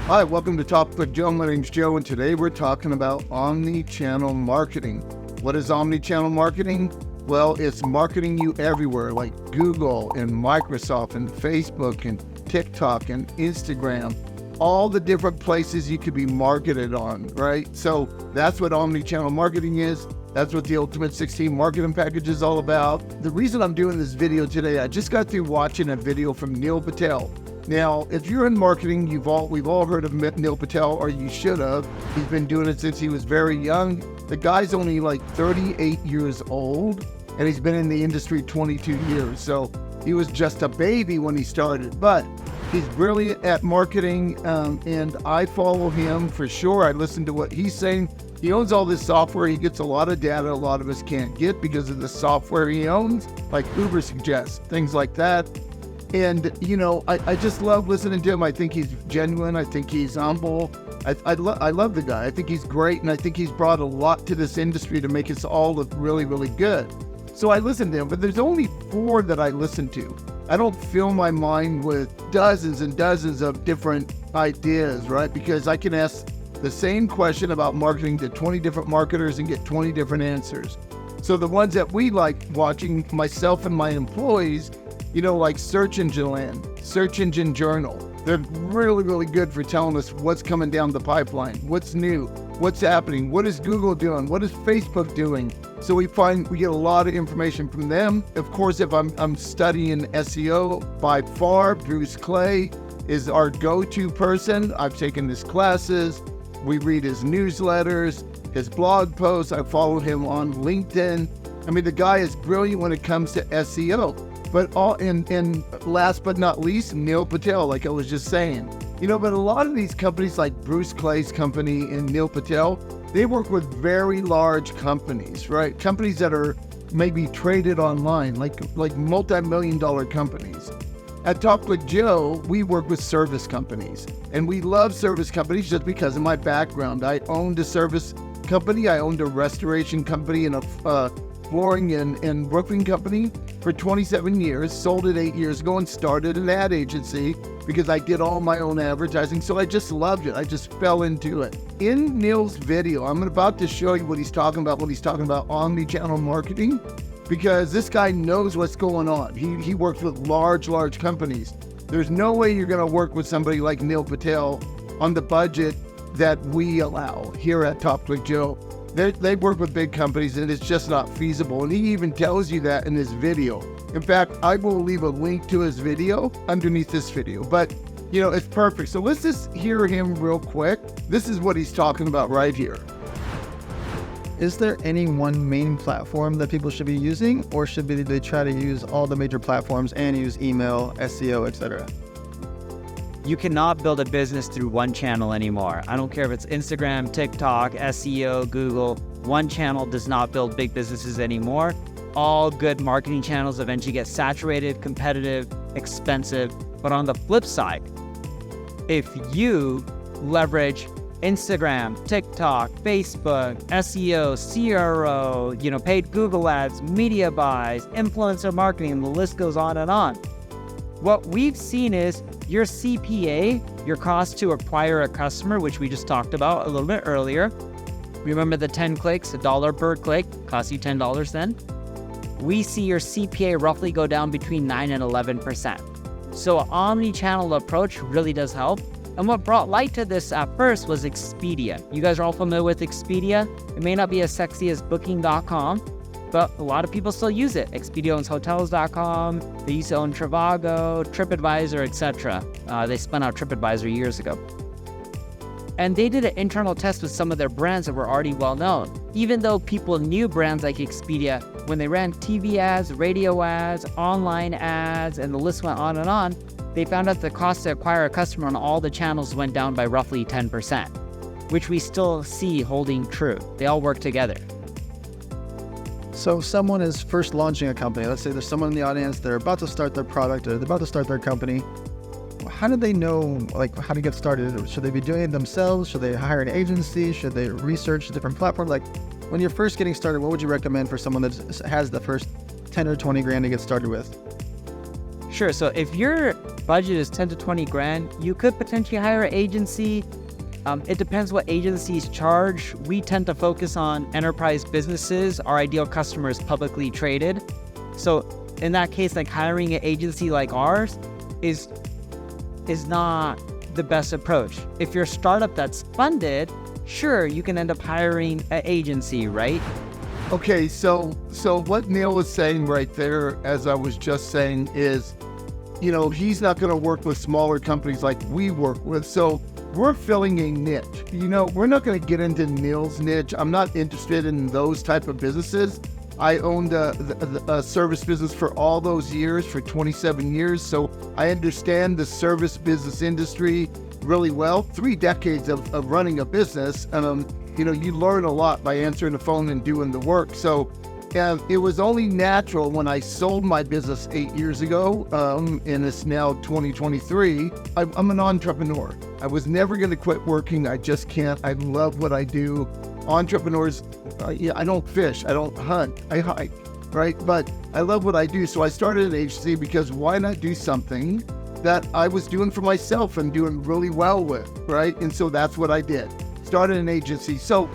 Hi, welcome to TopClick Joe. My name's Joe, and today we're talking about omnichannel marketing. What is omnichannel marketing? Well, it's marketing you everywhere, like Google and Microsoft and Facebook and TikTok and Instagram, all the different places you could be marketed on, right? So that's what omnichannel marketing is. That's what the Ultimate 16 Marketing Package is all about. The reason I'm doing this video today, I just got through watching a video from Neil Patel. Now, if you're in marketing, we've all heard of Neil Patel, or you should have. He's been doing it since he was very young. The guy's only like 38 years old, and he's been in the industry 22 years. So he was just a baby when he started, but he's brilliant at marketing, and I follow him for sure. I listen to what he's saying. He owns all this software. He gets a lot of data a lot of us can't get because of the software he owns, like Uber suggests, things like that. And, you know, I just love listening to him. I think he's genuine. I think he's humble. I love the guy. I think he's great. And I think he's brought a lot to this industry to make us all look really, really good. So I listen to him, but there's only 4 that I listen to. I don't fill my mind with dozens and dozens of different ideas, right? Because I can ask the same question about marketing to 20 different marketers and get 20 different answers. So the ones that we like watching, myself and my employees, you know, like Search Engine Land, Search Engine Journal. They're really, really good for telling us what's coming down the pipeline, what's new, what's happening, what is Google doing, what is Facebook doing. So we get a lot of information from them. Of course, if I'm studying SEO, by far, Bruce Clay is our go-to person. I've taken his classes. We read his newsletters, his blog posts. I follow him on LinkedIn. I mean, the guy is brilliant when it comes to SEO. But and last but not least, Neil Patel, like I was just saying. You know, but a lot of these companies like Bruce Clay's company and Neil Patel, they work with very large companies, right? Companies that are maybe traded online, like multi-million-dollar companies. At TopClick Joe, we work with service companies, and we love service companies just because of my background. I owned a service company, I owned a restoration company, and a flooring and roofing company for 27 years, sold it 8 years ago, and started an ad agency because I did all my own advertising. So I just loved it. I just fell into it. In Neil's video, I'm about to show you what he's talking about when he's talking about omnichannel marketing, because this guy knows what's going on. He works with large companies. There's no way you're going to work with somebody like Neil Patel on the budget that we allow here at TopClick Joe. They work with big companies, and it's just not feasible. And he even tells you that in his video. In fact, I will leave a link to his video underneath this video. But, you know, it's perfect. So let's just hear him real quick. This is what he's talking about right here. Is there any one main platform that people should be using, or should they try to use all the major platforms and use email, SEO, etc.? You cannot build a business through one channel anymore. I don't care if it's Instagram, TikTok, SEO, Google. One channel does not build big businesses anymore. All good marketing channels eventually get saturated, competitive, expensive. But on the flip side, if you leverage Instagram, TikTok, Facebook, SEO, CRO, paid Google ads, media buys, influencer marketing, and the list goes on and on. What we've seen is your CPA, your cost to acquire a customer, which we just talked about a little bit earlier. Remember the 10 clicks, $1 per click, costs you $10 then? We see your CPA roughly go down between 9 and 11%. So an omni-channel approach really does help. And what brought light to this at first was Expedia. You guys are all familiar with Expedia. It may not be as sexy as Booking.com, but a lot of people still use it. Expedia owns Hotels.com, they used to own Trivago, TripAdvisor, etc. They spun out TripAdvisor years ago. And they did an internal test with some of their brands that were already well known. Even though people knew brands like Expedia, when they ran TV ads, radio ads, online ads, and the list went on and on, they found out the cost to acquire a customer on all the channels went down by roughly 10%, which we still see holding true. They all work together. So if someone is first launching a company, let's say there's someone in the audience, they're about to start their product or they're about to start their company. How do they know how to get started? Should they be doing it themselves? Should they hire an agency? Should they research different platforms? When you're first getting started, what would you recommend for someone that has the first 10 or 20 grand to get started with? Sure. So if you're budget is 10 to 20 grand, you could potentially hire an agency. It depends what agencies charge. We tend to focus on enterprise businesses. Our ideal customer is publicly traded. So in that case, like hiring an agency like ours is not the best approach. If you're a startup that's funded, sure, you can end up hiring an agency, right? Okay, so what Neil was saying right there, as I was just saying, is, he's not going to work with smaller companies like we work with. So we're filling a niche. We're not going to get into Neil's niche. I'm not interested in those type of businesses. I owned a service business for all those years, for 27 years. So I understand the service business industry really well. 3 decades of running a business. You learn a lot by answering the phone and doing the work. So it was only natural when I sold my business 8 years ago, and it's now 2023. I'm an entrepreneur. I was never going to quit working. I just can't. I love what I do. Entrepreneurs, I don't fish, I don't hunt, I hike, right? But I love what I do. So I started an agency because why not do something that I was doing for myself and doing really well with, right? And so that's what I did. Started an agency. So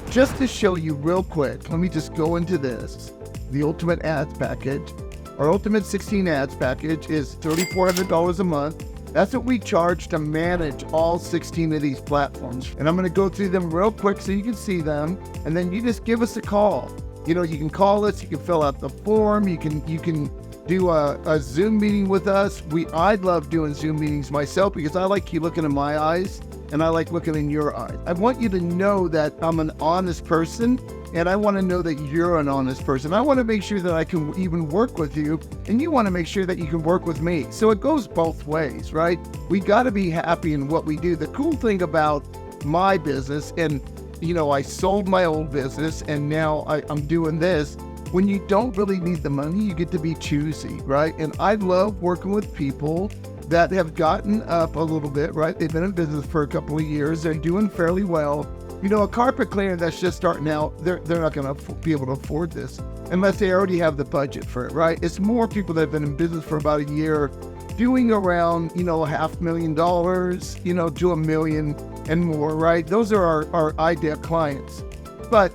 just to show you real quick, let me just go into this. The Ultimate Ads Package. Our Ultimate 16 Ads Package is $3,400 a month. That's what we charge to manage all 16 of these platforms. And I'm going to go through them real quick so you can see them. And then you just give us a call. You can call us, you can fill out the form, you can do a Zoom meeting with us. I love doing Zoom meetings myself because I like you looking in my eyes and I like looking in your eyes. I want you to know that I'm an honest person, and I want to know that you're an honest person. I want to make sure that I can even work with you, and you want to make sure that you can work with me. So it goes both ways, right? We got to be happy in what we do. The cool thing about my business, and I sold my old business and now I'm doing this. When you don't really need the money, you get to be choosy, right? And I love working with people that have gotten up a little bit, right? They've been in business for a couple of years. They're doing fairly well. A carpet cleaner that's just starting out, they're not going to be able to afford this unless they already have the budget for it, right? It's more people that have been in business for about a year, doing around, $500,000, to $1 million and more, right? Those are our ideal clients. But,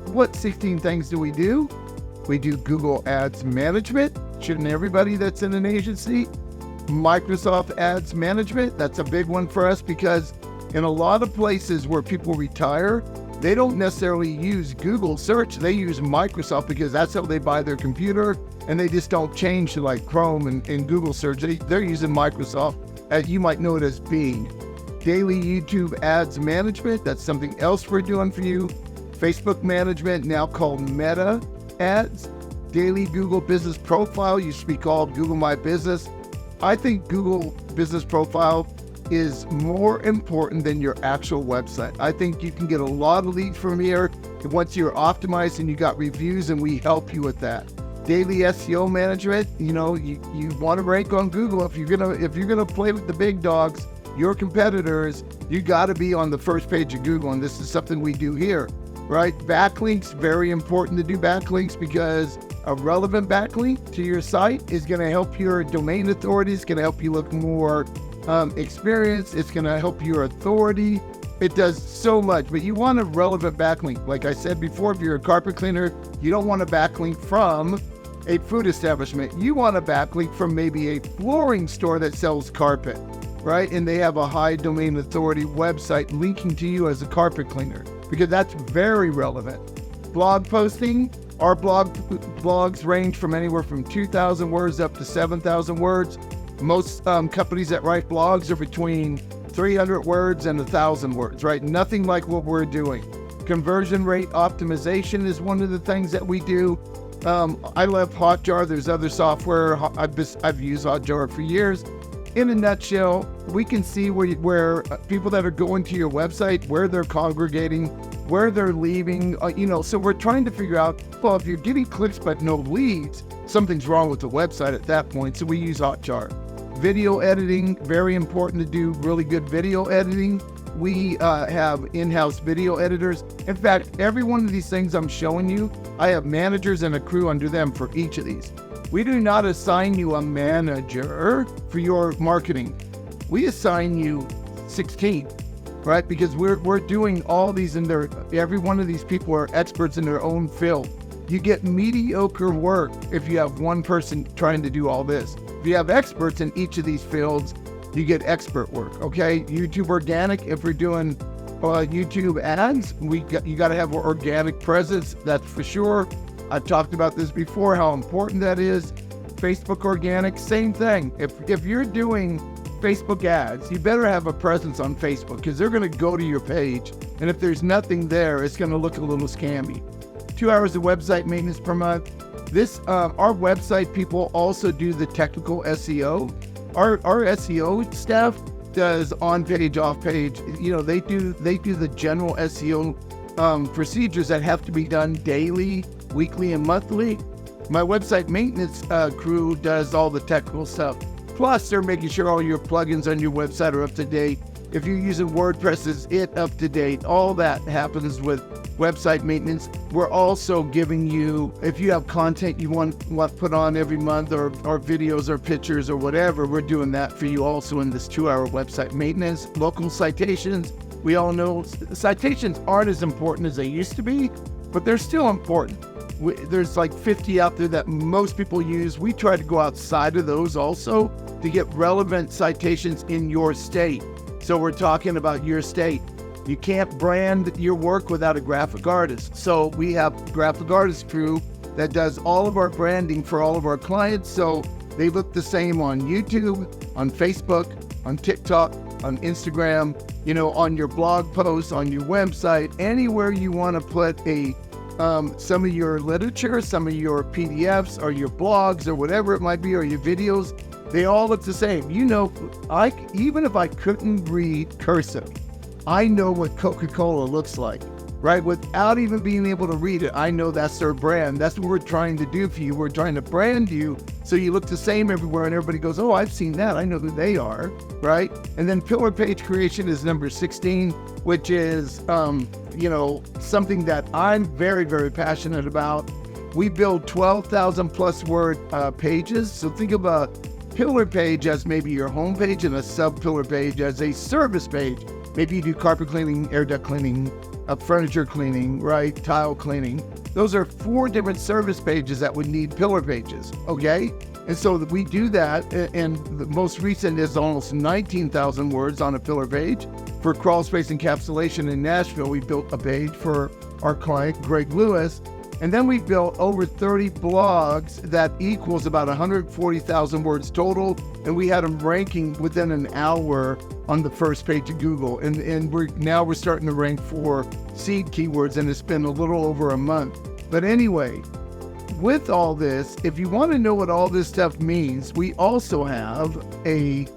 what 16 things do? We do Google Ads Management. Shouldn't everybody that's in an agency? Microsoft Ads Management. That's a big one for us because in a lot of places where people retire, they don't necessarily use Google search. They use Microsoft because that's how they buy their computer, and they just don't change to like Chrome and Google search. They're using Microsoft, as you might know it as Bing. Daily YouTube Ads Management. That's something else we're doing for you. Facebook Management, now called Meta Ads. Daily Google Business Profile, used to be called Google My Business. I think Google Business Profile is more important than your actual website. I think you can get a lot of leads from here once you're optimized and you got reviews, and we help you with that. Daily SEO management, you want to rank on Google. If you're gonna play with the big dogs, your competitors, you got to be on the first page of Google, and this is something we do here, right? Backlinks, very important to do backlinks because a relevant backlink to your site is going to help your domain authority. It's going to help you look more experienced. It's going to help your authority. It does so much, but you want a relevant backlink. Like I said before, if you're a carpet cleaner, you don't want a backlink from a food establishment. You want a backlink from maybe a flooring store that sells carpet, right? And they have a high domain authority website linking to you as a carpet cleaner because that's very relevant. Blog posting. Our blogs range from anywhere from 2,000 words up to 7,000 words. Most companies that write blogs are between 300 words and 1,000 words, right? Nothing like what we're doing. Conversion rate optimization is one of the things that we do. I love Hotjar. There's other software. I've used Hotjar for years. In a nutshell, we can see where people that are going to your website, where they're congregating, where they're leaving, so we're trying to figure out, well, if you're getting clicks but no leads, something's wrong with the website at that point, so we use Hotjar. Video editing, very important to do really good video editing. We have in-house video editors. In fact, every one of these things I'm showing you, I have managers and a crew under them for each of these. We do not assign you a manager for your marketing. We assign you 16, right? Because we're doing all these every one of these people are experts in their own field. You get mediocre work if you have one person trying to do all this. If you have experts in each of these fields, you get expert work, okay? YouTube organic, if we're doing YouTube ads, you got to have an organic presence, that's for sure. I've talked about this before, how important that is. Facebook organic, same thing. If you're doing Facebook ads, you better have a presence on Facebook because they're going to go to your page. And if there's nothing there, it's going to look a little scammy. 2 hours of website maintenance per month. Our website people also do the technical SEO. Our SEO staff does on page, off page. They do the general SEO procedures that have to be done daily, weekly, and monthly. My website maintenance crew does all the technical stuff. Plus, they're making sure all your plugins on your website are up to date. If you're using WordPress, is it up to date? All that happens with website maintenance. We're also giving you, if you have content you want put on every month or videos or pictures or whatever, we're doing that for you also in this 2-hour website maintenance. Local citations. We all know citations aren't as important as they used to be, but they're still important. There's like 50 out there that most people use. We try to go outside of those also to get relevant citations in your state. So we're talking about your state. You can't brand your work without a graphic artist. So we have a graphic artist crew that does all of our branding for all of our clients. So they look the same on YouTube, on Facebook, on TikTok, on Instagram, on your blog posts, on your website, anywhere you want to put some of your literature, some of your PDFs or your blogs or whatever it might be, or your videos, they all look the same. Even if I couldn't read cursive, I know what Coca-Cola looks like, right? Without even being able to read it, I know that's their brand. That's what we're trying to do for you. We're trying to brand you so you look the same everywhere and everybody goes, oh, I've seen that. I know who they are, right? And then pillar page creation is number 16, which is, something that I'm very, very passionate about. We build 12,000 plus word pages. So think of a pillar page as maybe your home page and a sub-pillar page as a service page. Maybe you do carpet cleaning, air duct cleaning, furniture cleaning, right? Tile cleaning. Those are 4 different service pages that would need pillar pages, okay? And so we do that, and the most recent is almost 19,000 words on a pillar page. For crawl space encapsulation in Nashville, we built a page for our client, Greg Lewis. And then we built over 30 blogs that equals about 140,000 words total. And we had them ranking within an hour on the first page of Google. And we're starting to rank for seed keywords, and it's been a little over a month. But anyway, with all this, if you want to know what all this stuff means, we also have a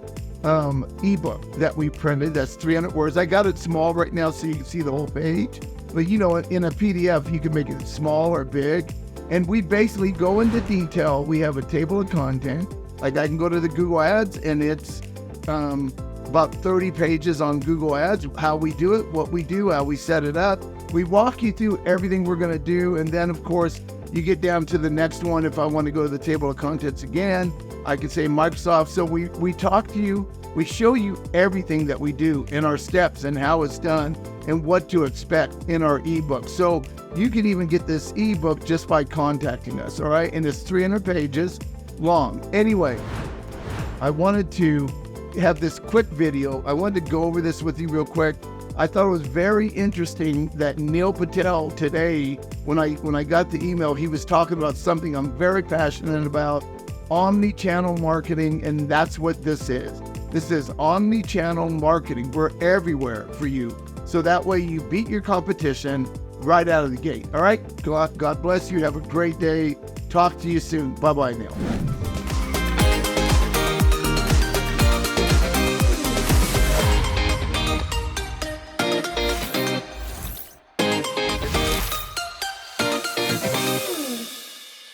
ebook that we printed that's 300 words. I got it small right now so you can see the whole page. But in a PDF, you can make it small or big. And we basically go into detail. We have a table of content. Like I can go to the Google Ads, and it's about 30 pages on Google Ads, how we do it, what we do, how we set it up. We walk you through everything we're going to do. And then, of course, you get down to the next one. If I want to go to the table of contents again, I can say Microsoft. So we talk to you. We show you everything that we do in our steps and how it's done and what to expect in our ebook. So you can even get this ebook just by contacting us, all right? And it's 300 pages long. Anyway, I wanted to have this quick video. I wanted to go over this with you real quick. I thought it was very interesting that Neil Patel today, when I got the email, he was talking about something I'm very passionate about, omnichannel marketing, and that's what this is. This is omnichannel marketing. We're everywhere for you. So that way you beat your competition right out of the gate. All right? God bless you. Have a great day. Talk to you soon. Bye-bye now.